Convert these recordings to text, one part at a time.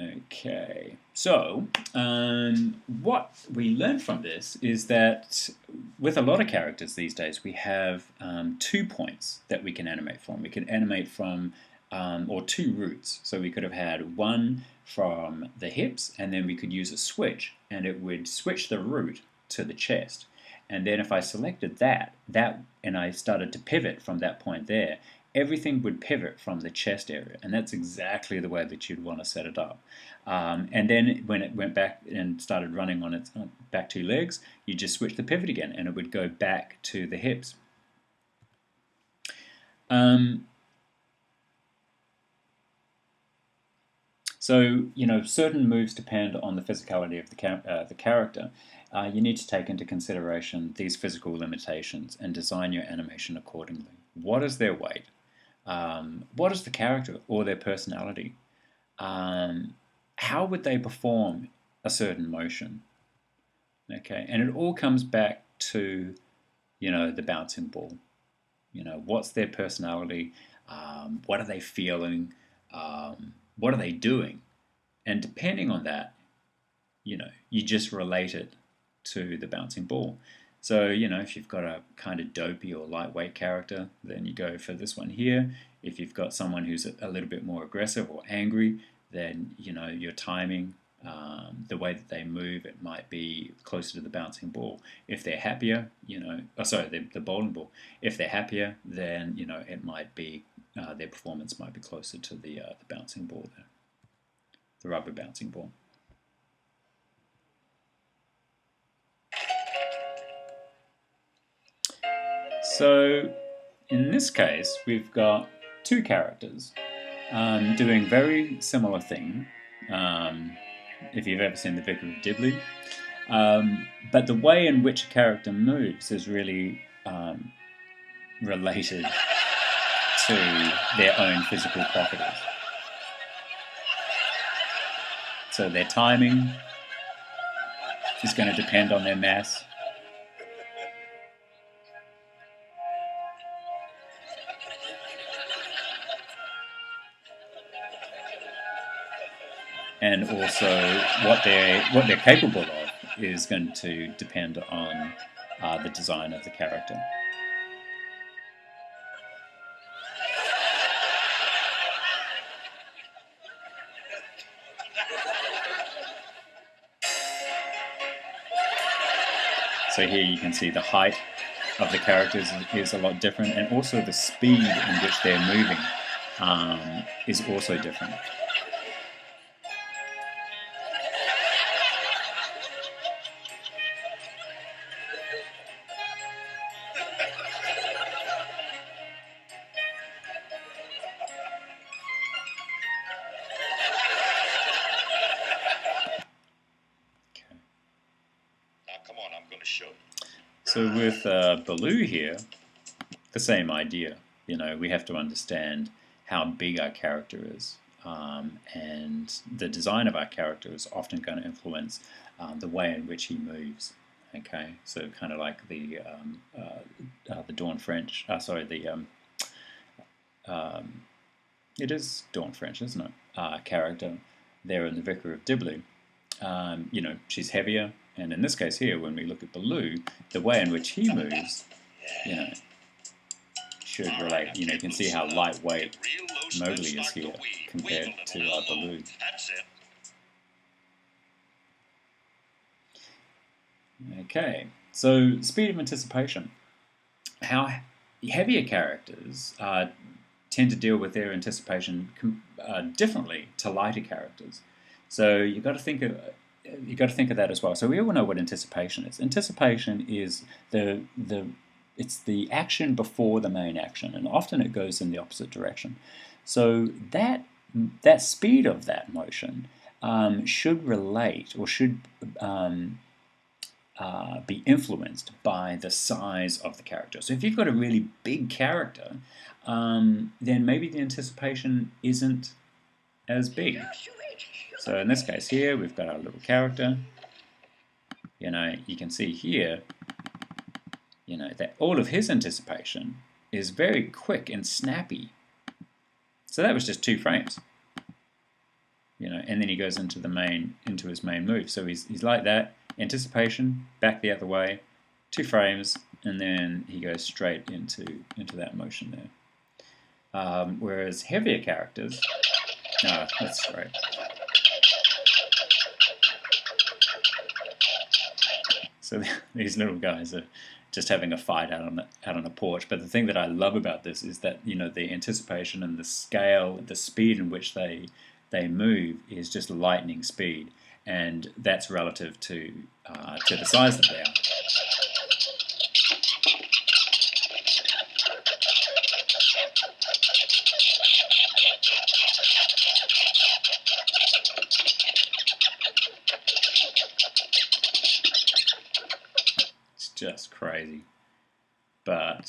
Okay, so what we learned from this is that with a lot of characters these days, we have 2 points that we can animate from. We can animate from, or two roots. So we could have had one from the hips, and then we could use a switch, and it would switch the root to the chest. And then if I selected that, and I started to pivot from that point there, everything would pivot from the chest area, and that's exactly the way that you'd want to set it up. And then when it went back and started running on its back two legs, you just switch the pivot again, and it would go back to the hips. So, certain moves depend on the physicality of the character. You need to take into consideration these physical limitations and design your animation accordingly. What is their weight? What is the character or their personality? How would they perform a certain motion? Okay, and it all comes back to, the bouncing ball. What's their personality? What are they feeling? What are they doing? And depending on that, you just relate it to the bouncing ball. So, if you've got a kind of dopey or lightweight character, then you go for this one here. If you've got someone who's a little bit more aggressive or angry, then, your timing, the way that they move, it might be closer to the bouncing ball. If they're happier, the bowling ball. If they're happier, then, it might be, their performance might be closer to the bouncing ball there, the rubber bouncing ball. So in this case, we've got two characters doing very similar thing. If you've ever seen The Vicar of Dibley, but the way in which a character moves is really related to their own physical properties. So their timing is going to depend on their mass. And also what they're capable of is going to depend on the design of the character. So here you can see the height of the characters is a lot different, and also the speed in which they're moving is also different. So with Baloo here, the same idea. We have to understand how big our character is, and the design of our character is often going to influence the way in which he moves. Okay, so kind of like the Dawn French. It is Dawn French, isn't it? Character there in The Vicar of Dibley. She's heavier. And in this case here, when we look at Baloo, the way in which he moves, should relate. You can see how lightweight Mowgli is here compared to Baloo. Okay, so speed of anticipation. How heavier characters tend to deal with their anticipation differently to lighter characters. So you've got to think of that as well. So we all know what anticipation is. Anticipation is it's the action before the main action, and often it goes in the opposite direction. So that speed of that motion should relate, or should be influenced by the size of the character. So if you've got a really big character, then maybe the anticipation isn't as big. So in this case here, we've got our little character. You can see here, that all of his anticipation is very quick and snappy. So that was just 2 frames. and then he goes into his main move. So he's like that, anticipation, back the other way, 2 frames, and then he goes straight into that motion there. Whereas heavier characters, that's great. So these little guys are just having a fight out on a porch. But the thing that I love about this is that the anticipation and the scale, the speed in which they move is just lightning speed, and that's relative to the size that they are. Just crazy, but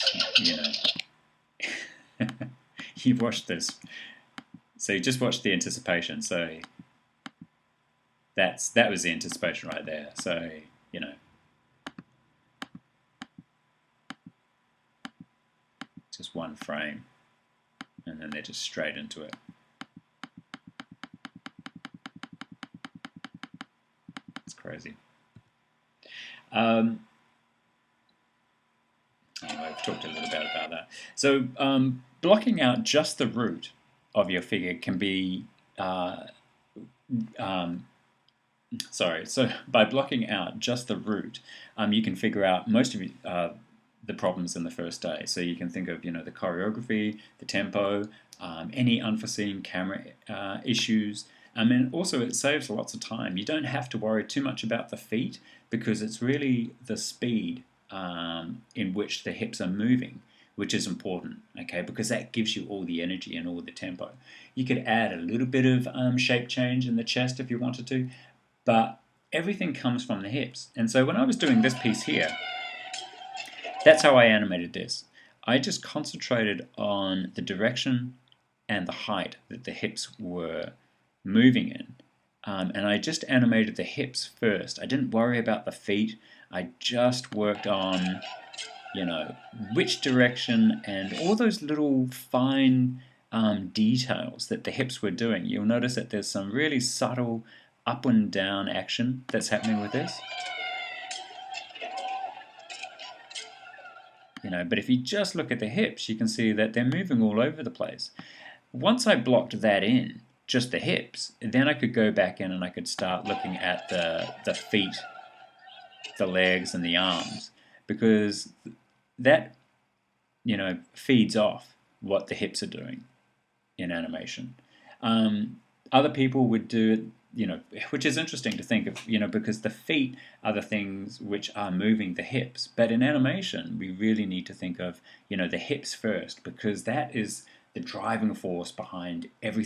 you've watched this, so you just watched the anticipation. So that was the anticipation right there. So just 1 frame, and then they're just straight into it. It's crazy. I've talked a little bit about that. So blocking out just the root of your figure can be so by blocking out just the root, you can figure out most of the problems in the first day. So you can think of the choreography, the tempo, any unforeseen camera issues. And also it saves lots of time. You don't have to worry too much about the feet, because it's really the speed in which the hips are moving which is important, okay, because that gives you all the energy and all the tempo. You could add a little bit of shape change in the chest if you wanted to, but everything comes from the hips. And so when I was doing this piece here, that's how I animated this. I just concentrated on the direction and the height that the hips were moving in. And I just animated the hips first. I didn't worry about the feet. I just worked on, which direction and all those little fine details that the hips were doing. You'll notice that there's some really subtle up and down action that's happening with this. But if you just look at the hips, you can see that they're moving all over the place. Once I blocked that in, just the hips, then I could go back in and I could start looking at the feet, the legs, and the arms, because that, feeds off what the hips are doing in animation. Other people would do it, which is interesting to think of, because the feet are the things which are moving the hips. But in animation, we really need to think of, the hips first, because that is the driving force behind everything.